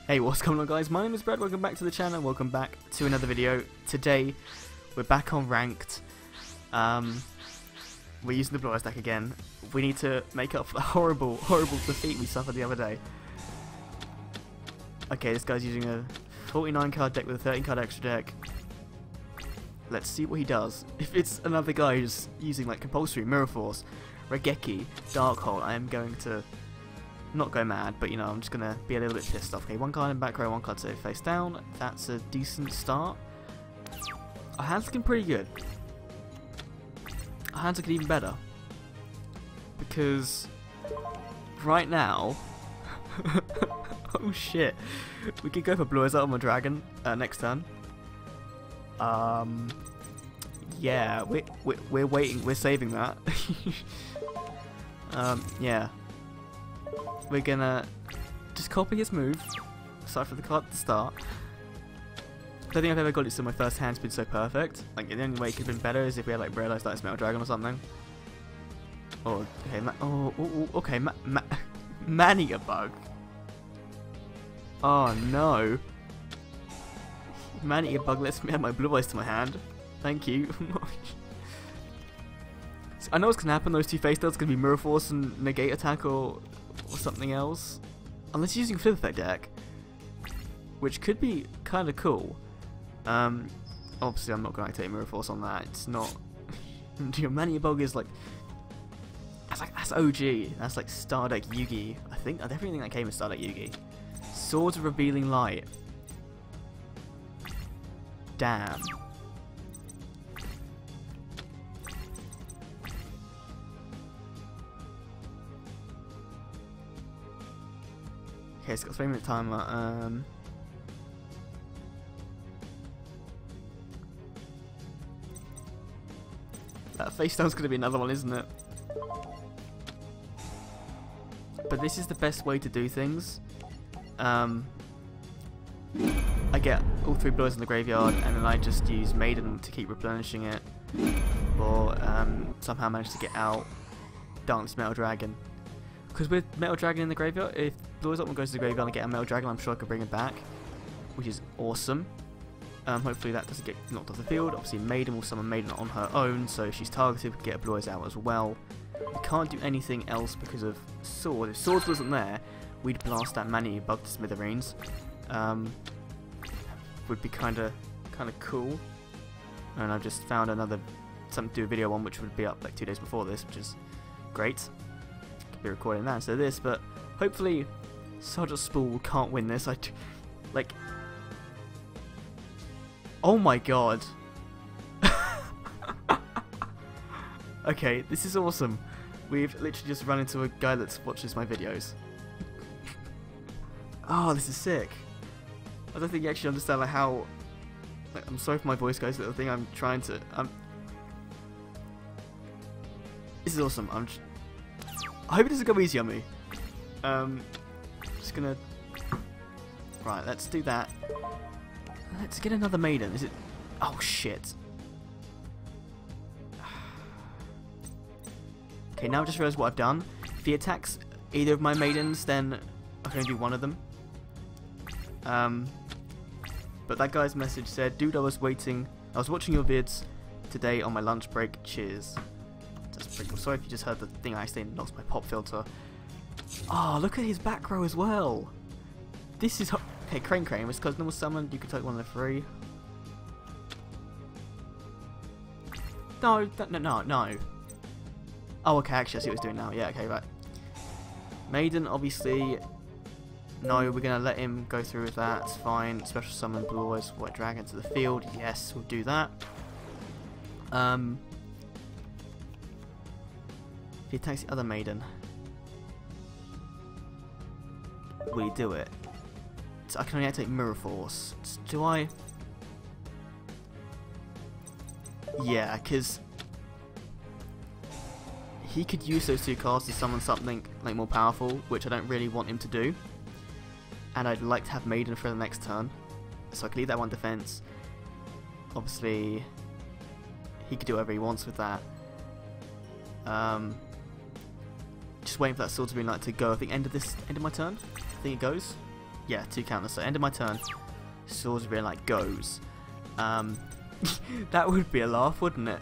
Hey, what's going on guys? My name is Brad, welcome back to the channel, welcome back to another video. Today, we're back on Ranked. We're using the Duelist deck again. We need to make up for the horrible defeat we suffered the other day. Okay, this guy's using a 49 card deck with a 13 card extra deck. Let's see what he does. If it's another guy who's using like Compulsory, Mirror Force, Regeki, Darkhold, I am going to not go mad, but you know, I'm just gonna be a little bit pissed off. Okay, one card in back row, one card save face down. That's a decent start. Our hand's looking pretty good. Our hand's looking even better. Because right now oh shit. We could go for Blue Eyes out on my dragon next turn. Yeah, we're waiting, we're saving that. Yeah. We're gonna just copy his move, aside from the card at the start. I don't think I've ever got it so my first hand's been so perfect. Like, the only way it could have been better is if we had like realised that it's Metal Dragon or something. Or, okay, okay, Mania Bug. Oh no. Mania Bug lets me add my Blue Eyes to my hand. Thank you. So I know what's gonna happen, those two face downs are gonna be Mirror Force and Negate Attack or something else. Unless he's using Flip Effect deck, which could be kind of cool. Obviously I'm not going to take Mirror Force on that. It's not. Your Mania Bug is like that's OG. That's like Star Deck Yugi. I think everything that came in Star Deck Yugi. Swords of Revealing Light. Damn. Okay, it's got a 3-minute timer. That face down's gonna be another one, isn't it? But this is the best way to do things. I get all 3 Blue Eyes in the graveyard, and then I just use Maiden to keep replenishing it, or somehow manage to get out Darkness Metal Dragon. Because with Metal Dragon in the graveyard, if Blue Eyes goes to the graveyard and get a Metal Dragon, I'm sure I can bring it back, which is awesome. Hopefully that doesn't get knocked off the field. Obviously Maiden will summon Maiden on her own, so if she's targeted, we can get a Blue Eyes out as well. We can't do anything else because of Sword. If Swords wasn't there, we'd blast that Mania Bug to smithereens. Would be kind of cool. And I've just found something to do a video on, which would be up like 2 days before this, which is great. Could be recording that instead of this, but hopefully Sergeant Spool can't win this. Like, oh my god. Okay, this is awesome. We've literally just run into a guy that watches my videos. Oh, this is sick. I don't think you actually understand like how. Like, I'm sorry for my voice, guys. Little thing I'm trying to. This is awesome. I hope it doesn't go easy on me. Just gonna. Right, let's do that. Let's get another Maiden. Is it? Oh shit. Okay, now I just realised what I've done. If he attacks either of my Maidens, then I can only do one of them. But that guy's message said, "Dude, I was watching your vids today on my lunch break. Cheers." That's pretty cool. Sorry if you just heard the thing I accidentally lost my pop filter. Oh, look at his back row as well. This is okay. Crane, was because normal summon. You can take one of the 3. No. Oh, okay. Actually, I see what he's doing now. Yeah. Okay. Right. Maiden, obviously. No, we're going to let him go through with that. It's fine. Special summon Blue Eyes White Dragon to the field. Yes, we'll do that. If he attacks the other Maiden, will he do it? So I can only activate Mirror Force. Do I? Yeah, because he could use those 2 cards to summon something like more powerful, which I don't really want him to do. And I'd like to have Maiden for the next turn, so I can leave that one defense. Obviously, he could do whatever he wants with that. Just waiting for that Sword to be like to go. I think end of my turn. I think it goes. Yeah, 2 counters. So end of my turn, Swords of Iron Light goes. That would be a laugh, wouldn't it?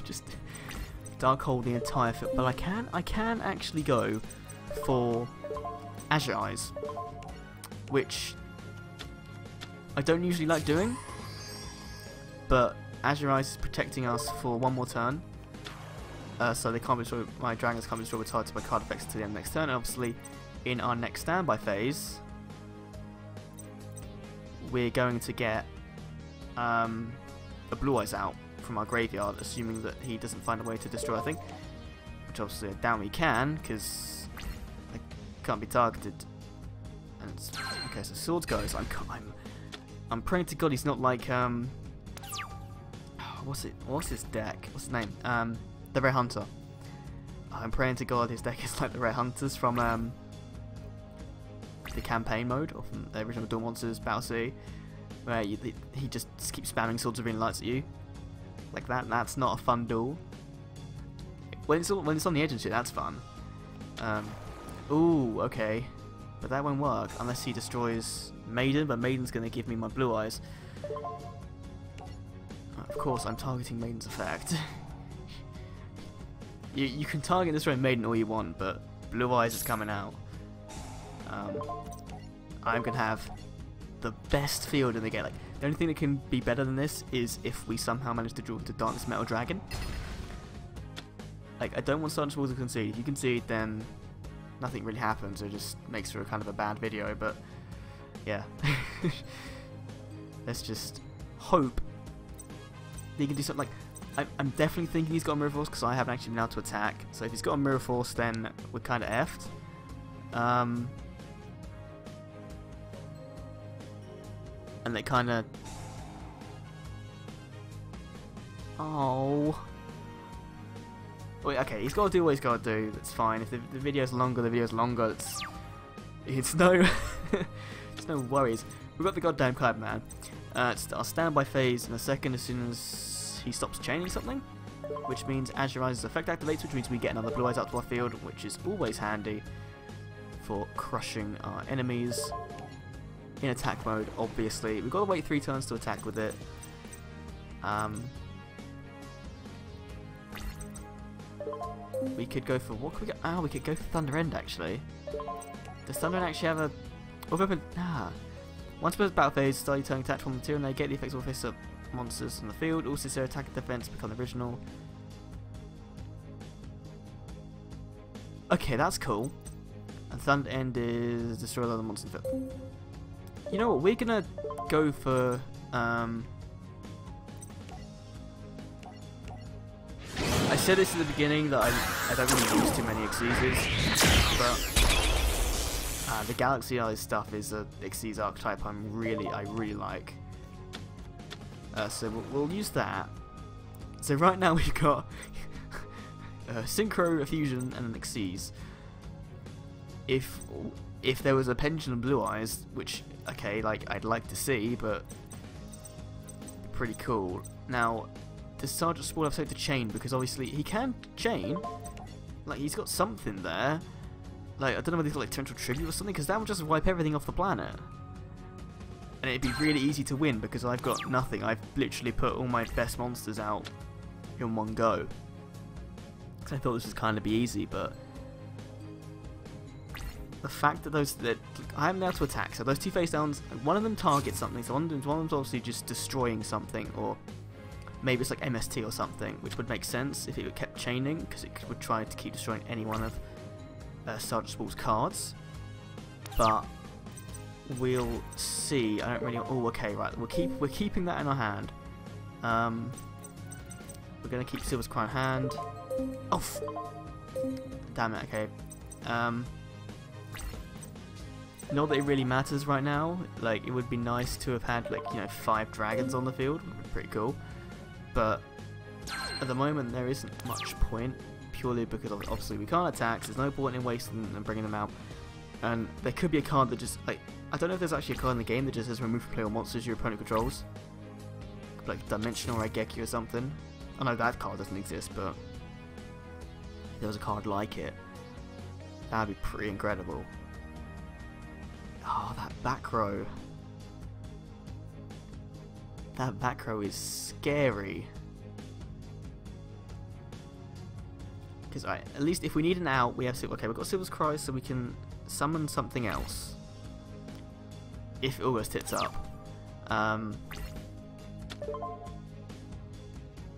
Just Dark Hold the entire field. But I can actually go for Azure Eyes, which I don't usually like doing, but Azure Eyes is protecting us for 1 more turn, so they can't be destroyed, my dragons can't be destroyed with targets by card effects until the end of next turn. And obviously, in our next standby phase, we're going to get a Blue Eyes out from our graveyard, assuming that he doesn't find a way to destroy a thing, which obviously I doubt he can, because they can't be targeted. And okay, so Swords goes. I'm praying to God he's not like what's his deck? What's his name? The Red Hunter. I'm praying to God his deck is like the Red Hunters from the campaign mode, or from the original Duel Monsters Battle City, where he just keeps spamming Swords of Green Lights at you like that. And that's not a fun duel. When it's on the edge and shit, that's fun. Ooh, okay, but that won't work unless he destroys Maiden. But Maiden's gonna give me my Blue Eyes. Of course, I'm targeting Maiden's effect. you can target and destroy Maiden all you want, but Blue Eyes is coming out. I'm gonna have the best field in the game. Like, the only thing that can be better than this is if we somehow manage to draw into Darkness Metal Dragon. Like, I don't want Sergeant Walls to concede. If you concede, then nothing really happens. It just makes for a kind of a bad video. But yeah, let's just hope that he can do something. Like, I'm definitely thinking he's got a Mirror Force, because I haven't actually been able to attack. So if he's got a Mirror Force, then we're kind of effed. And they kind of... Oh. Wait, okay, he's got to do what he's got to do. That's fine. If the video's longer, the video's longer. It's no... it's no worries. We've got the goddamn card, man. It's our standby phase in a second as soon as he stops chaining something, which means Azure Eyes' effect activates, which means we get another Blue Eyes out to our field, which is always handy for crushing our enemies. In attack mode, obviously. We've got to wait 3 turns to attack with it. We could go for... What could we go? Ah, we could go for Thunder End, actually. Does Thunder End actually have a... Once per battle phase, start your turn attack from material, and they get the effects of face-up monsters on the field. Also, their attack and defense become the original. Okay, that's cool. And Thunder End is destroy other monsters. You know what? We're gonna go for. I said this at the beginning that I don't really use too many Xyzes, but the Galaxy Eyes stuff is a Xyz archetype I really like. So we'll use that. So right now we've got Synchro, a Fusion, and an Xyz. If there was a Pendulum Blue Eyes, which, okay, like, I'd like to see, but pretty cool. Now, does Sergeant Spall have something to chain? Because obviously he can chain. Like, he's got something there. Like, I don't know whether he's got like Torrential Tribute or something, because that would just wipe everything off the planet. And it'd be really easy to win because I've got nothing. I've literally put all my best monsters out in one go. Because I thought this was kind of be easy, but the fact that I haven't been able to attack, so those 2 face downs, one of them targets something, so one of them's obviously just destroying something, or maybe it's like MST or something, which would make sense if it kept chaining, because it would try to keep destroying any one of Sergeant Spall's cards. But we'll see. I don't really. Oh, okay, right. We're keeping that in our hand. We're gonna keep Silver's Crown hand. Oh, damn it. Okay. Not that it really matters right now. Like, it would be nice to have had, like, you know, 5 dragons on the field. Would be pretty cool. But at the moment, there isn't much point, purely because obviously we can't attack. So there's no point in wasting them and bringing them out. And there could be a card that just, like, I don't know if there's actually a card in the game that just says remove from play all monsters your opponent controls, like Dimensional Raigeki or something. I know that card doesn't exist, but if there was a card like it, that'd be pretty incredible. back row. That back row is scary. Because at least if we need an out, we have okay. We've got Silver's Cry, so we can summon something else. If August hits up.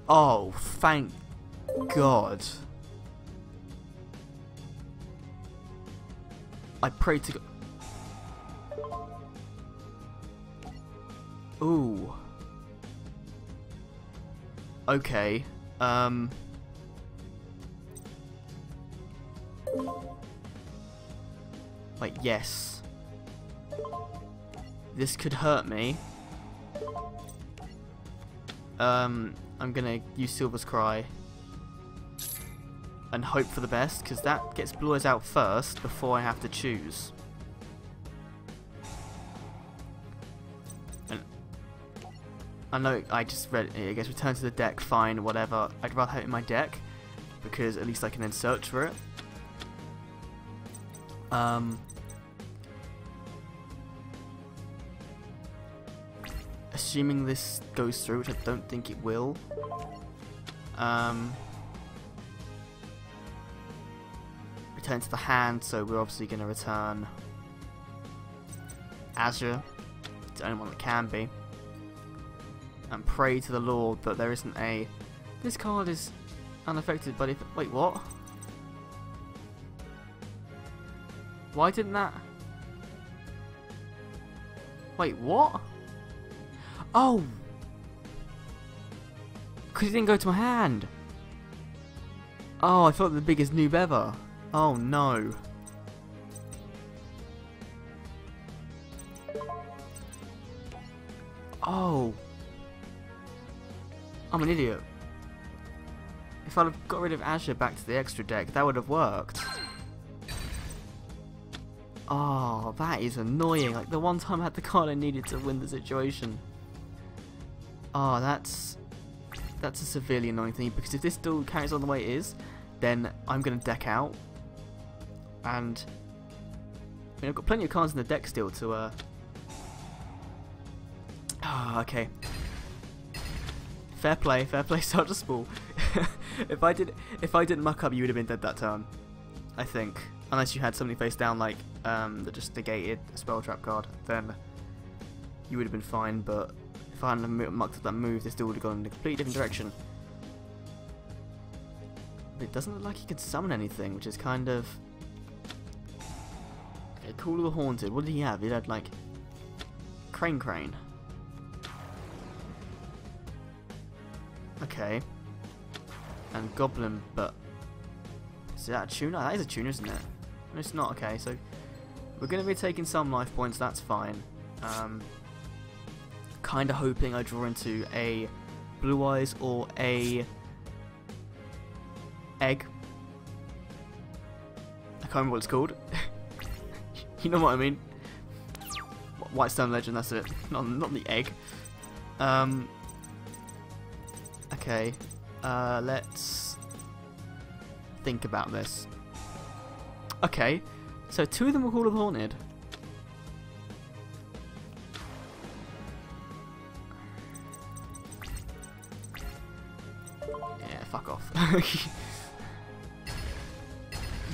Oh, thank God. I pray to God. Ooh. Okay. Wait, yes. This could hurt me. I'm gonna use Silver's Cry and hope for the best, because that gets Blue Eyes out first before I have to choose. And I know I just read it. I guess return to the deck, fine, whatever. I'd rather have it in my deck because at least I can then search for it. Assuming this goes through, which I don't think it will. Return to the hand, so we're obviously going to return Azure. It's the only one that can be. And pray to the Lord that there isn't a... This card is unaffected, but if... Wait, what? Why didn't that... Wait, what? Oh! Because it didn't go to my hand! Oh, I thought the biggest noob ever. Oh no. Oh. I'm an idiot. If I'd have got rid of Azure back to the extra deck, that would have worked. Oh, that is annoying. Like the one time I had the card I needed to win the situation. Oh, that's a severely annoying thing, because if this duel carries on the way it is, then I'm going to deck out. And I mean, I've got plenty of cards in the deck still to okay. Fair play, Sergeant Spall. If I didn't muck up, you would have been dead that turn, I think. Unless you had something face down like that just negated a spell trap card, then you would have been fine. But if I hadn't mucked up that move, this duel would have gone in a completely different direction. But it doesn't look like he could summon anything, which is kind of... Okay, Call of the Haunted. What did he have? He had like Crane. Okay. And Goblin, but is that a tuner? That is a tuner, isn't it? No, it's not. Okay, so we're going to be taking some life points. That's fine. Kind of hoping I draw into a Blue Eyes or a Egg. I can't remember what it's called. You know what I mean? Whitestone Legend. That's it. Not the Egg. Okay. Let's think about this. Okay, so two of them were Call of the Haunted. Yeah, fuck off.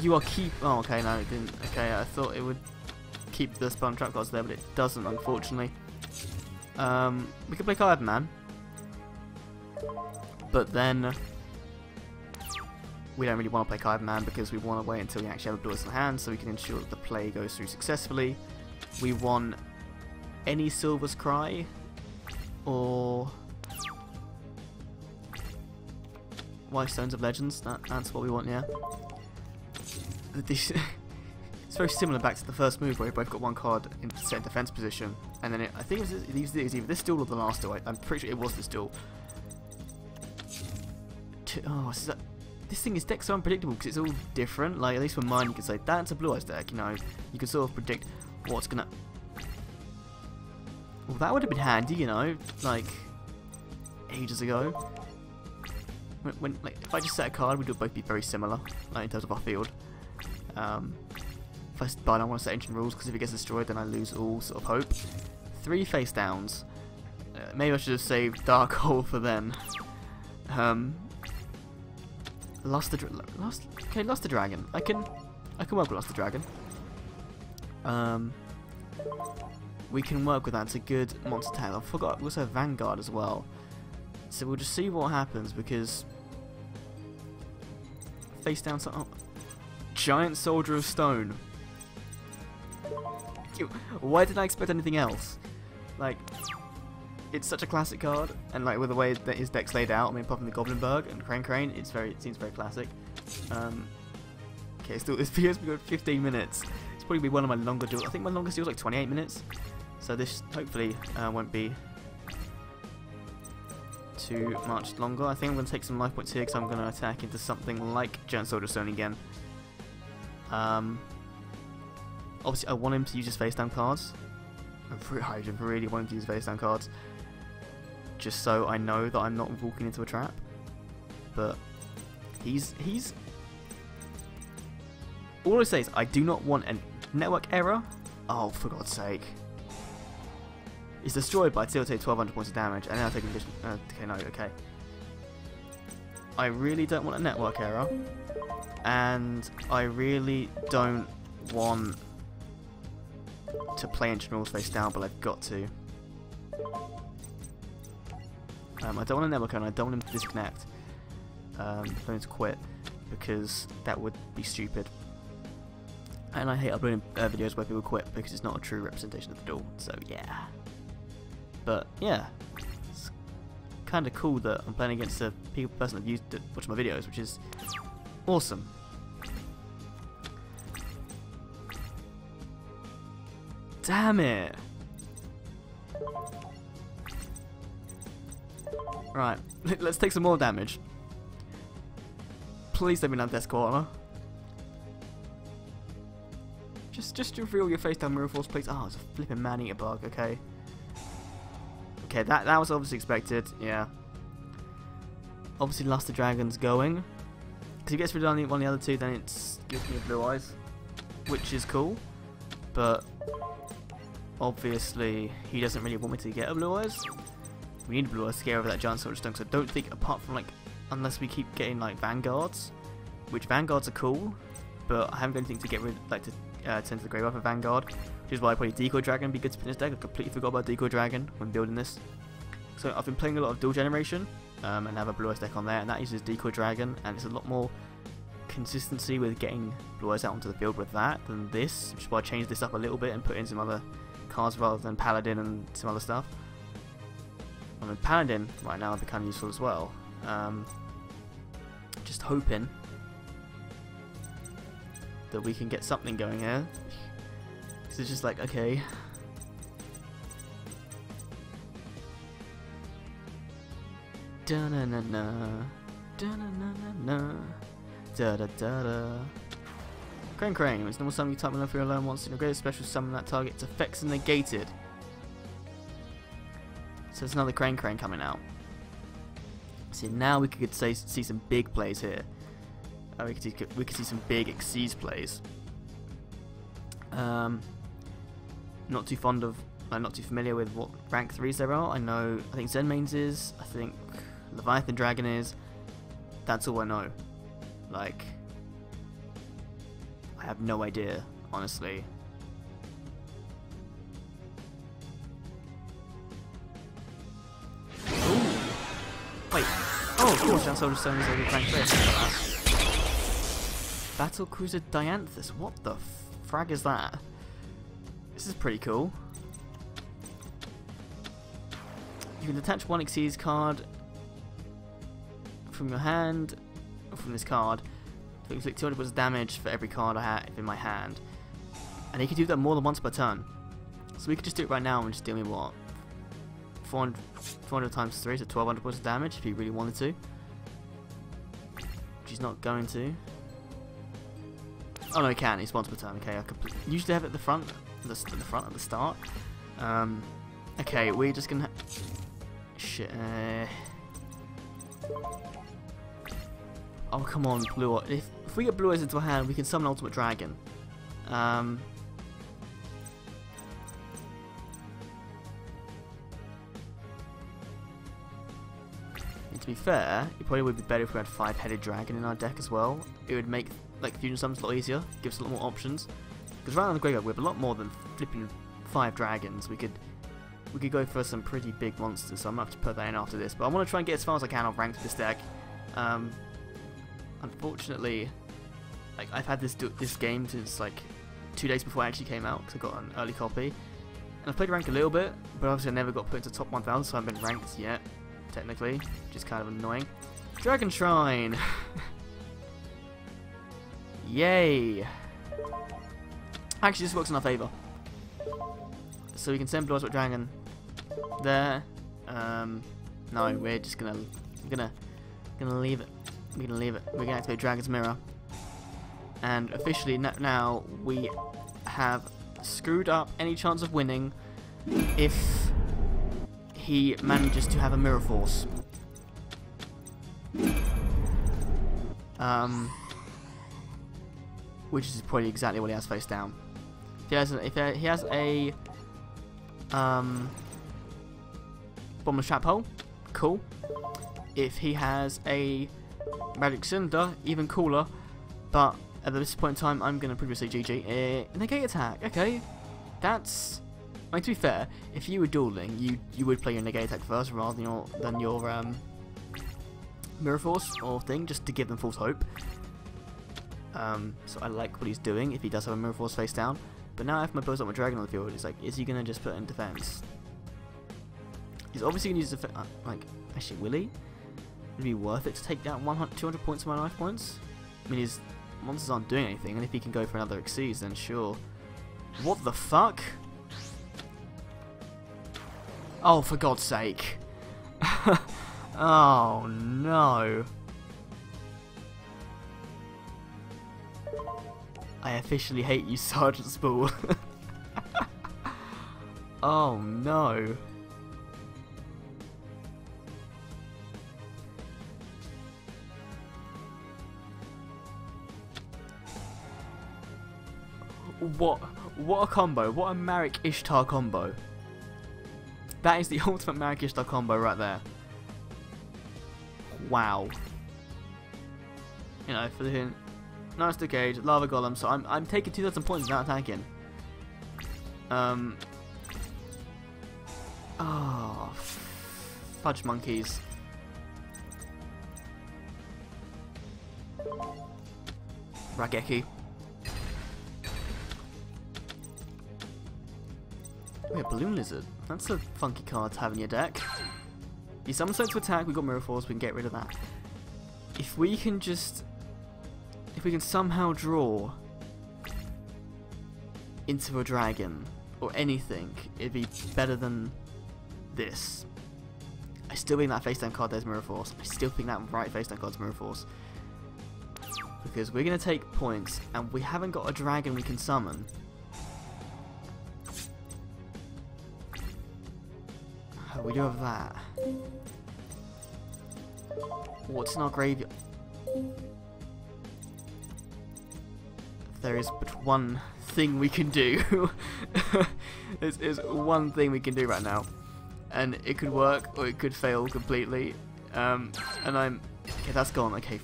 You are keep... Oh, okay, no, it didn't. Okay, I thought it would keep the spawn trap cards there, but it doesn't, unfortunately. We could play Carbon Man. But then... we don't really want to play Carbon Man because we want to wait until we actually have a Blue Eyes in hand so we can ensure that the play goes through successfully. We want any Silver's Cry or Whitestones of Legends. That's what we want, yeah. It's very similar back to the first move where we both got one card in set defense position, and then I think it was either this duel or the last duel. I'm pretty sure it was this duel. Oh, this thing is deck so unpredictable because it's all different. Like, at least for mine, you could say that's a Blue Eyes deck. You know, you can sort of predict what's gonna. Well, that would have been handy, you know, like ages ago. When like if I just set a card, we would both be very similar, like in terms of our field. But I don't want to set ancient rules because if it gets destroyed, then I lose all sort of hope. 3 face downs. Maybe I should have saved Dark Hole for then. Luster Dragon. I can work with Luster Dragon. We can work with that. It's a good monster tag. I forgot we also have Vanguard as well. So we'll just see what happens because face down. Oh, Giant Soldier of Stone. Why did I expect anything else? Like, it's such a classic card, and like with the way that his deck's laid out, I mean, apart from the Goblinberg and Crane, it seems very classic. Okay, still this video's been 15 minutes. It's probably be one of my longer duels. I think my longest duel was like 28 minutes. So this hopefully won't be too much longer. I think I'm going to take some life points here because I'm going to attack into something like Giant Soldier Stone again. Obviously, I want him to use his face down cards. I really want him to use face down cards, just so I know that I'm not walking into a trap. But he's. All I say is I do not want a network error. Oh, for God's sake! It's destroyed by still take 1,200 points of damage, and then I take an additional. Okay, no, okay. I really don't want a network error, and I really don't want to play Ancient Rules face down, but I've got to. I don't want a network error, and I don't want him to disconnect. I don't want to quit, because that would be stupid. And I hate uploading videos where people quit, because it's not a true representation of the duel, so yeah. But yeah, it's kind of cool that I'm playing against a person that used to watch my videos, which is awesome. Damn it! Right, let's take some more damage. Please let me land Death Corner. Just reveal your face down Mirror Force, please. Oh, it's a flipping man-eater bug. Okay. Okay, that was obviously expected. Yeah. Obviously, Luster Dragon's going. Because if he gets rid of one of the other two, then it gives me Blue Eyes, which is cool. But obviously, he doesn't really want me to get a Blue Eyes. We need Blue Eyes to get over that Giant Soldier Stone. So I don't think, apart from like, unless we keep getting like Vanguards, which Vanguards are cool, but I haven't got anything to get rid, like to send to the graveyard for Vanguard, which is why I probably Decoy Dragon would be good to put in this deck. I completely forgot about Decoy Dragon when building this. So I've been playing a lot of Dual Generation and have a Blue Eyes deck on there, and that uses Decoy Dragon, and it's a lot more consistency with getting Blue Eyes out onto the field with that than this, which is why I changed this up a little bit and put in some other cards rather than Paladin and some other stuff. I mean, Paladin right now would be kind of useful as well. Just hoping that we can get something going here. So it's just like, okay. Da na na na, da na na na na, da da da da. Crane. It's normal summon you type whenever you alone once in a great special summon that target's effects are negated. So there's another Crane coming out. See, now we could see some big plays here. We could see some big Exceeds plays. Not too fond of, not too familiar with what rank 3s there are. I think Zenmains is, I think Leviathan Dragon is. That's all I know. Like, I have no idea, honestly. Ooh. Wait. Oh, of course, Giant Soldier Stone is a rank 3. Battle Cruiser Dianthus. What the frag is that? This is pretty cool. You can detach one Exceeds card from your hand, or from this card. So inflict 200 points of damage for every card I have in my hand. And you can do that more than once per turn. So we could just do it right now and just deal me what? 400 times 3, so 1,200 points of damage if he really wanted to. Which he's not going to. Oh no, he can. He's once per turn. Okay, I could usually have it at the front, at the start. Okay, we're just gonna. Shit. Oh come on, Blue Eyes. If we get Blue Eyes into our hand, we can summon Ultimate Dragon. And to be fair, it probably would be better if we had 5-headed dragon in our deck as well. It would make like fusion summons a lot easier, gives us a lot more options. Because right now in the graveyard we have a lot more than flipping 5 dragons. We could go for some pretty big monsters, so I'm gonna have to put that in after this. But I want to try and get as far as I can on ranked with this deck. Unfortunately, like I've had this game since like 2 days before it actually came out because I got an early copy, and I've played ranked a little bit, but obviously I never got put into top 1000, so I haven't been ranked yet, technically, which is kind of annoying. Dragon Shrine. Yay! Actually, this works in our favour. So we can send Blue Eyes Dragon there. No, we're just gonna leave it. We're gonna leave it. We're gonna activate Dragon's Mirror, and officially now we have screwed up any chance of winning if he manages to have a Mirror Force. Which is probably exactly what he has face down. If he has a Bottomless Trap Hole, cool. If he has a Magic Cylinder, even cooler. But at this point in time, I'm going to previously GG. Negate Attack, okay. That's... I mean, to be fair, if you were dueling, you would play your Negate Attack first rather than your Mirror Force or thing, just to give them false hope. So I like what he's doing if he does have a Mirror Force face down. But now if my builds up my dragon on the field, it's like, is he going to just put in defense? He's obviously going to use defense. Like, actually, will he? Would it be worth it to take down 200 points of my life points? I mean, his monsters aren't doing anything, and if he can go for another Xyz, then sure. What the fuck? Oh, for God's sake. Oh, no. I officially hate you, Sergeant Spool. Oh, no. What a combo. What a Marek Ishtar combo. That is the ultimate Marek Ishtar combo right there. Wow. You know, for the hint. Nice Decade, Lava Golem, so I'm taking 2,000 points without attacking. Oh, fudge monkeys. Rageki. Wait, Balloon Lizard. That's a funky card to have in your deck. You summon something to attack, we've got Mirror Force, we can get rid of that. If we can somehow draw into a dragon or anything, it'd be better than this. I still think that face down card there's Mirror Force. I still think that right face down card's Mirror Force. Because we're going to take points and we haven't got a dragon we can summon. Oh, we do have that. What's in our graveyard? There is but one thing we can do. There's one thing we can do right now. And it could work or it could fail completely. And I'm... Okay, that's gone. Okay.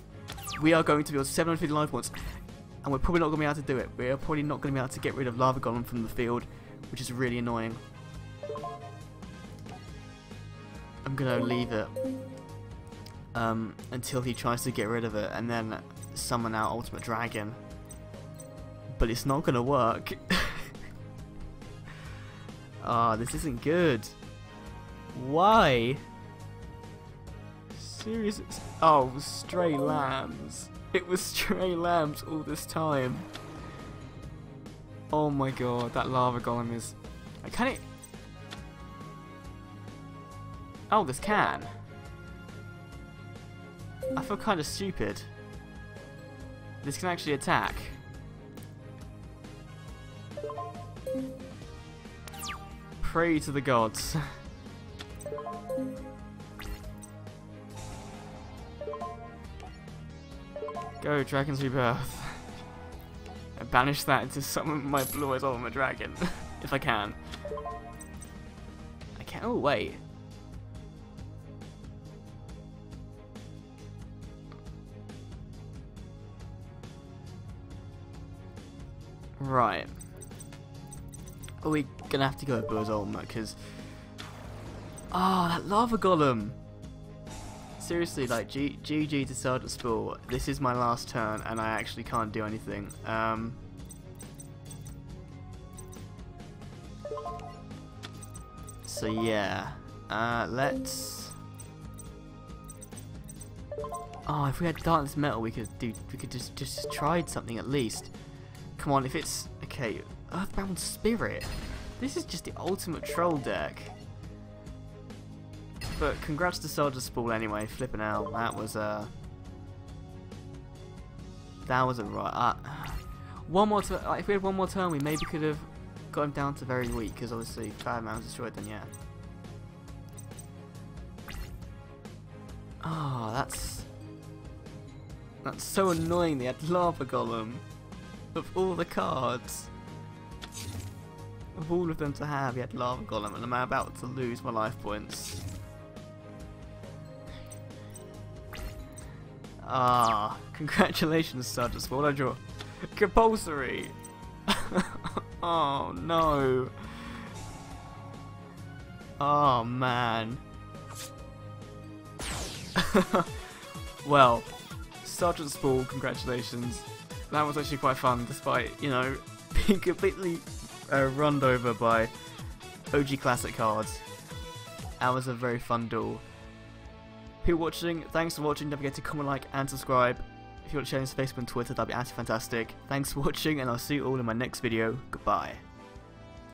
We are going to be on 750 life points. And we're probably not going to be able to do it. We're probably not going to be able to get rid of Lava Golem from the field. Which is really annoying. I'm going to leave it. Until he tries to get rid of it. And then summon out Ultimate Dragon. But it's not going to work. Ah, this isn't good. Why? Seriously? Oh, stray lambs. It was stray lambs all this time. Oh my god, that Lava Golem is... Can it... Oh, this can. I feel kind of stupid. This can actually attack. Pray to the gods. Go, Dragon's Rebirth. banish that into summon my Blue Eyes Ultimate Dragon. If I can. I can. Oh, wait. Right. Are we gonna have to go with Blue Eyes Ultimate? Because. Oh, that Lava Golem! Seriously, like, GG to Sergeant Spool. This is my last turn, and I actually can't do anything. So yeah, let's. Oh, if we had Darkness Metal, we could just tried something at least. Come on, if it's okay, Earthbound Spirit. This is just the ultimate troll deck. But congrats to Soldier Spool anyway, flipping out. That was a right. One more turn. If we had one more turn, we maybe could have got him down to very weak, because obviously if Fire Man was destroyed, then yeah. Oh, that's so annoying. They had Lava Golem of all the cards. Of all of them to have, he had Lava Golem, and I'm about to lose my life points. Ah, congratulations, Sergeant Spool. I draw compulsory. Oh no. Oh man. Well, Sergeant Spool, congratulations. That was actually quite fun, despite, you know, being completely runned over by OG Classic cards. That was a very fun duel. People watching, thanks for watching. Don't forget to comment, like, and subscribe. If you want to share this on Facebook and Twitter, that'd be absolutely fantastic. Thanks for watching, and I'll see you all in my next video. Goodbye.